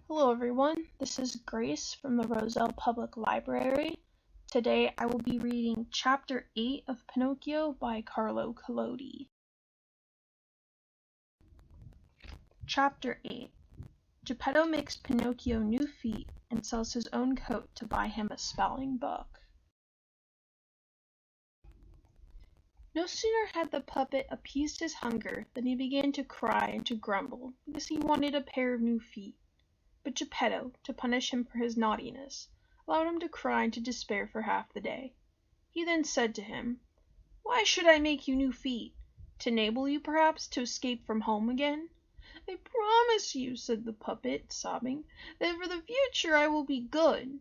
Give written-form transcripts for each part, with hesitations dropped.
Hello everyone, this is Grace from the Roselle Public Library. Today I will be reading Chapter 8 of Pinocchio by Carlo Collodi. Chapter 8. Geppetto makes Pinocchio new feet and sells his own coat to buy him a spelling book. No sooner had the puppet appeased his hunger than he began to cry and to grumble because he wanted a pair of new feet. But Geppetto, to punish him for his naughtiness, allowed him to cry and to despair for half the day. He then said to him, "Why should I make you new feet? To enable you, perhaps, to escape from home again?" "I promise you," said the puppet, sobbing, "that for the future I will be good."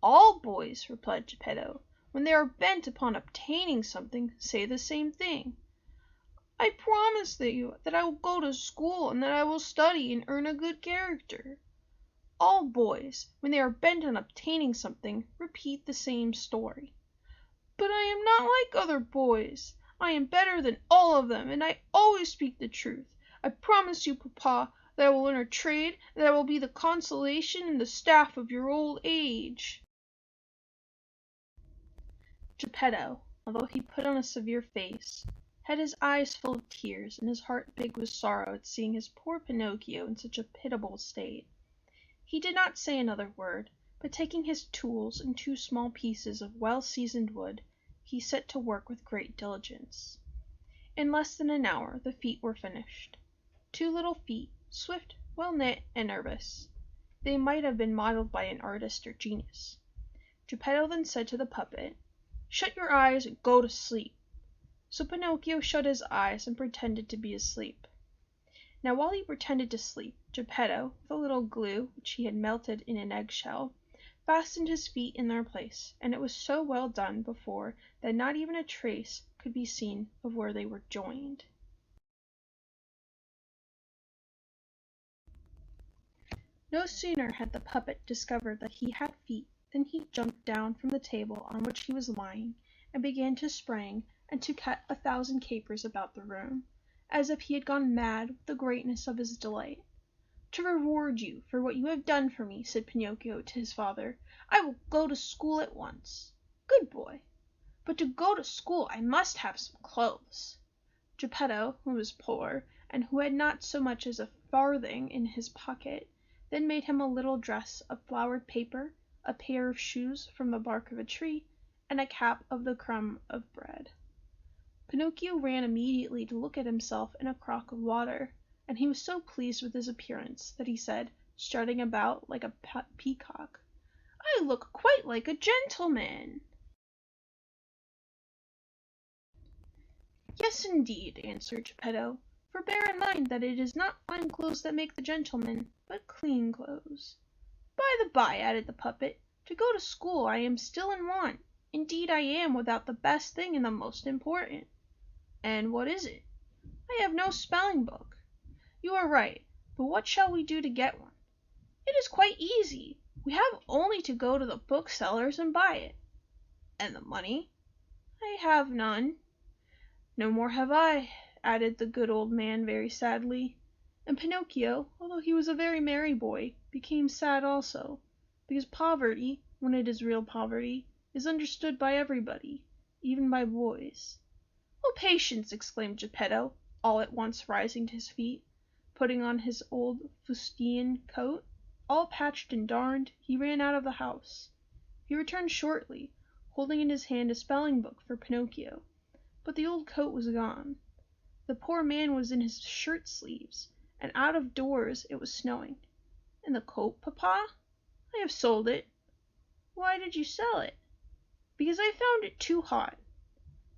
"All boys," replied Geppetto, "when they are bent upon obtaining something, say the same thing." "I promise you that I will go to school and that I will study and earn a good character." "All boys, when they are bent on obtaining something, repeat the same story." "But I am not like other boys. I am better than all of them, and I always speak the truth. I promise you, Papa, that I will learn a trade, and that I will be the consolation and the staff of your old age." Geppetto, although he put on a severe face, had his eyes full of tears and his heart big with sorrow at seeing his poor Pinocchio in such a pitiable state. He did not say another word, but taking his tools and two small pieces of well-seasoned wood, he set to work with great diligence. In less than an hour the feet were finished. Two little feet, swift, well-knit, and nervous. They might have been modelled by an artist or genius. Geppetto then said to the puppet, "Shut your eyes and go to sleep." So Pinocchio shut his eyes and pretended to be asleep. Now while he pretended to sleep, Geppetto, with a little glue which he had melted in an eggshell, fastened his feet in their place, and it was so well done before that not even a trace could be seen of where they were joined. No sooner had the puppet discovered that he had feet than he jumped down from the table on which he was lying, and began to spring and to cut 1,000 capers about the room, as if he had gone mad with the greatness of his delight. "To reward you for what you have done for me," said Pinocchio to his father, "I will go to school at once." "Good boy! But to go to school I must have some clothes." Geppetto, who was poor, and who had not so much as a farthing in his pocket, then made him a little dress of flowered paper, a pair of shoes from the bark of a tree, and a cap of the crumb of bread. Pinocchio ran immediately to look at himself in a crock of water, and he was so pleased with his appearance that he said, strutting about like a peacock, "I look quite like a gentleman." "Yes, indeed," answered Geppetto, "for bear in mind that it is not fine clothes that make the gentleman, but clean clothes." "By the by," added the puppet, "to go to school I am still in want. Indeed I am without the best thing and the most important." "And what is it?" "I have no spelling book." "You are right, but what shall we do to get one?" "It is quite easy. We have only to go to the bookseller's and buy it." "And the money?" "I have none." "No more have I," added the good old man very sadly. And Pinocchio, although he was a very merry boy, became sad also, because poverty, when it is real poverty, is understood by everybody, even by boys. "Oh, patience!" exclaimed Geppetto, all at once rising to his feet. Putting on his old fustian coat, all patched and darned, he ran out of the house. He returned shortly, holding in his hand a spelling book for Pinocchio, but the old coat was gone. The poor man was in his shirt sleeves, and out of doors it was snowing. "And the coat, Papa?" "I have sold it." "Why did you sell it?" "Because I found it too hot."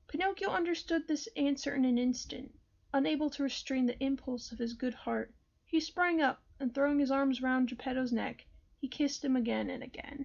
Pinocchio understood this answer in an instant. Unable to restrain the impulse of his good heart, he sprang up, and throwing his arms round Geppetto's neck, he kissed him again and again.